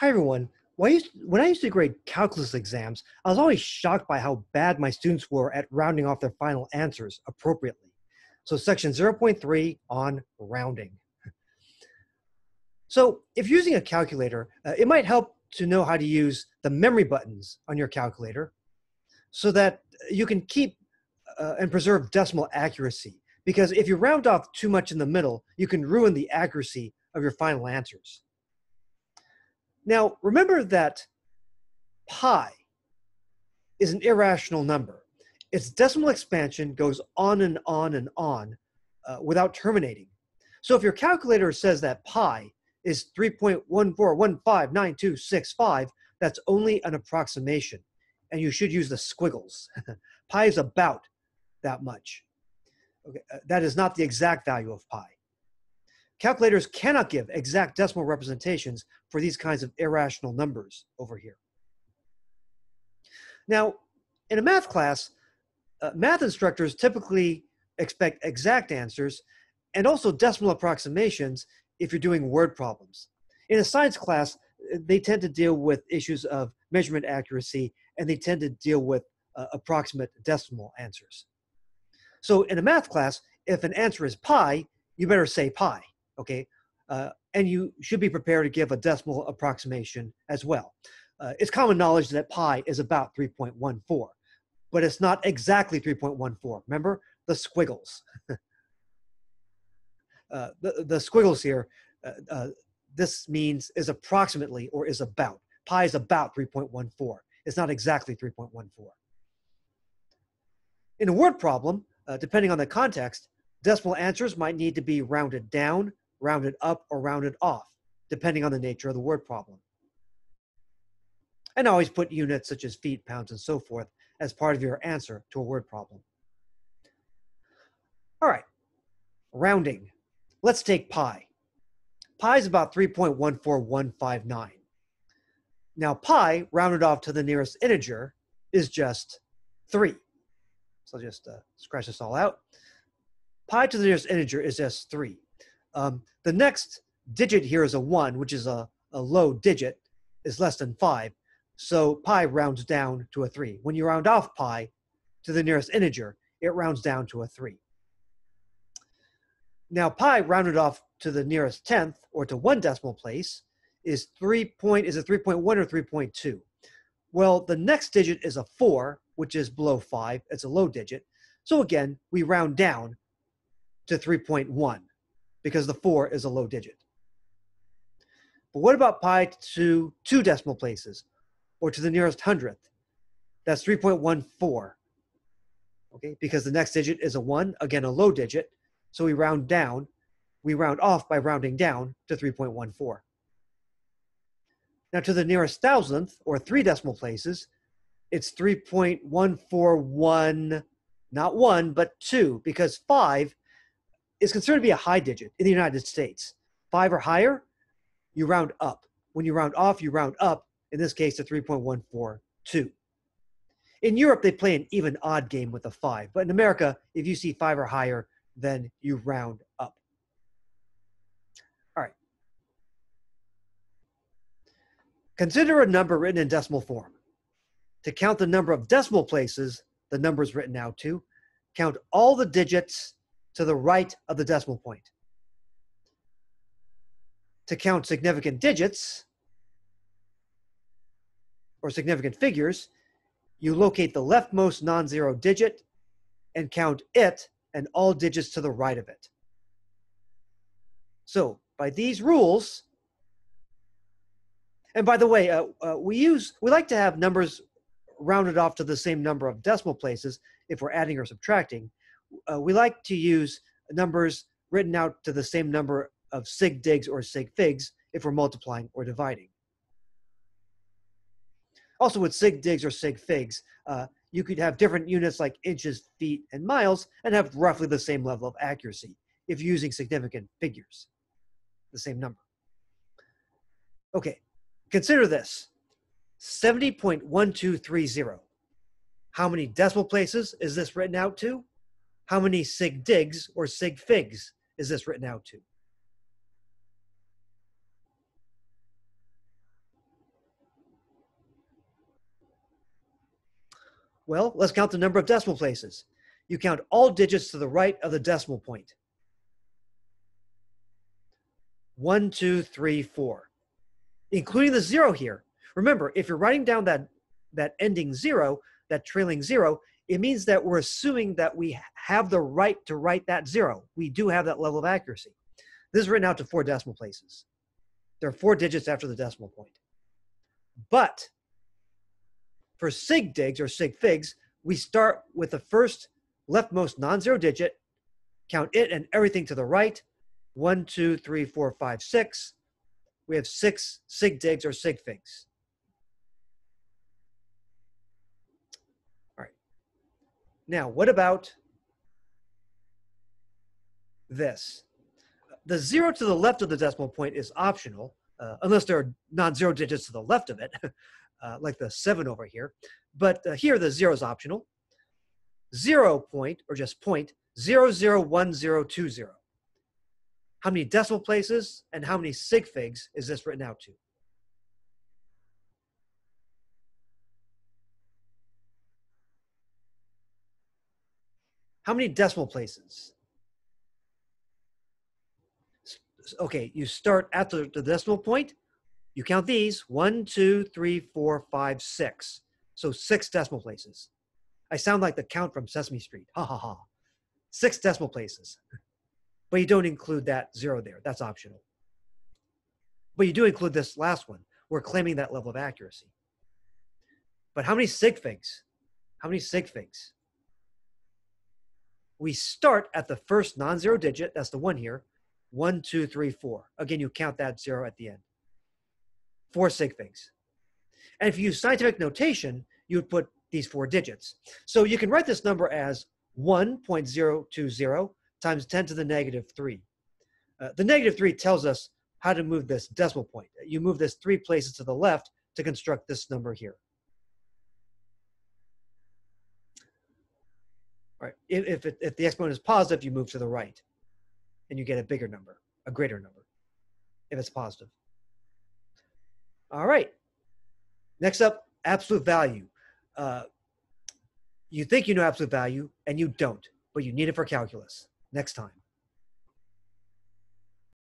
Hi, everyone. When I used to grade calculus exams, I was always shocked by how bad my students were at rounding off their final answers appropriately. So section 0.3 on rounding. So if you're using a calculator, it might help to know how to use the memory buttons on your calculator so that you can keep and preserve decimal accuracy. Because if you round off too much in the middle, you can ruin the accuracy of your final answers. Now, remember that pi is an irrational number. Its decimal expansion goes on and on and on without terminating. So if your calculator says that pi is 3.14159265, that's only an approximation, and you should use the squiggles. Pi is about that much. Okay, that is not the exact value of pi. Calculators cannot give exact decimal representations for these kinds of irrational numbers over here. Now, in a math class, math instructors typically expect exact answers and also decimal approximations if you're doing word problems. In a science class, they tend to deal with issues of measurement accuracy, and they tend to deal with approximate decimal answers. So in a math class, if an answer is pi, you better say pi. Okay, and you should be prepared to give a decimal approximation as well. It's common knowledge that pi is about 3.14, but it's not exactly 3.14. Remember the squiggles. The squiggles here, this means is approximately or is about. Pi is about 3.14. It's not exactly 3.14. In a word problem, depending on the context, decimal answers might need to be rounded down, rounded up, or rounded off, depending on the nature of the word problem. And always put units such as feet, pounds, and so forth as part of your answer to a word problem. All right, rounding. Let's take pi. Pi is about 3.14159. Now pi, rounded off to the nearest integer, is just 3. So I'll just scratch this all out. Pi to the nearest integer is just 3. The next digit here is a 1, which is a low digit, is less than 5. So pi rounds down to a 3. When you round off pi to the nearest integer, it rounds down to a 3. Now pi rounded off to the nearest tenth, or to 1 decimal place, is it 3.1 or 3.2? Well, the next digit is a 4, which is below 5. It's a low digit. So again, we round down to 3.1 because the 4 is a low digit. But what about pi to 2 decimal places, or to the nearest hundredth? That's 3.14, okay, because the next digit is a 1, again, a low digit. So we round down, we round off by rounding down to 3.14. Now to the nearest thousandth, or 3 decimal places, it's 3.141, not 1, but 2, because 5 is considered to be a high digit in the United States. 5 or higher, you round up. When you round off, you round up, in this case, to 3.142. In Europe, they play an even odd game with the 5, but in America, if you see 5 or higher, then you round up. All right. Consider a number written in decimal form. To count the number of decimal places the number is written out to, count all the digits to the right of the decimal point. To count significant digits, or significant figures, you locate the leftmost non-zero digit and count it and all digits to the right of it. So by these rules, and by the way, we like to have numbers rounded off to the same number of decimal places if we're adding or subtracting. We like to use numbers written out to the same number of Sig Digs or Sig Figs if we're multiplying or dividing. Also with Sig Digs or Sig Figs, you could have different units like inches, feet, and miles and have roughly the same level of accuracy if you're using significant figures, the same number. Okay, consider this, 70.1230. How many decimal places is this written out to? How many Sig Digs or Sig Figs is this written out to? Well, let's count the number of decimal places. You count all digits to the right of the decimal point. 1, 2, 3, 4, including the 0 here. Remember, if you're writing down that ending 0, that trailing 0, it means that we're assuming that we have the right to write that 0. We do have that level of accuracy. This is written out to 4 decimal places. There are 4 digits after the decimal point. But for Sig digs or Sig Figs, we start with the first leftmost non-zero digit, count it and everything to the right. 1, 2, 3, 4, 5, 6. We have 6 Sig digs or Sig Figs. All right. Now, what about this? The 0 to the left of the decimal point is optional, unless there are non-zero digits to the left of it, like the 7 over here. But here, the 0 is optional. 0 point, or just point, 0, 0, 1, 0, 2, 0. How many decimal places and how many Sig Figs is this written out to? How many decimal places? Okay, you start at the decimal point. You count these, 1, 2, 3, 4, 5, 6. So 6 decimal places. I sound like the count from Sesame Street. Ha ha ha. 6 decimal places. But you don't include that 0 there. That's optional. But you do include this last one. We're claiming that level of accuracy. But how many Sig Figs? How many Sig Figs? We start at the first non-zero digit. That's the 1 here. 1, 2, 3, 4. Again, you count that 0 at the end. 4 Sig Figs. And if you use scientific notation, you would put these 4 digits. So you can write this number as 1.020 times 10 to the negative 3. The negative 3 tells us how to move this decimal point. You move this 3 places to the left to construct this number here. All right. If the exponent is positive, you move to the right, and you get a bigger number, a greater number, if it's positive. All right. Next up, absolute value. You think you know absolute value, and you don't, but you need it for calculus. Next time.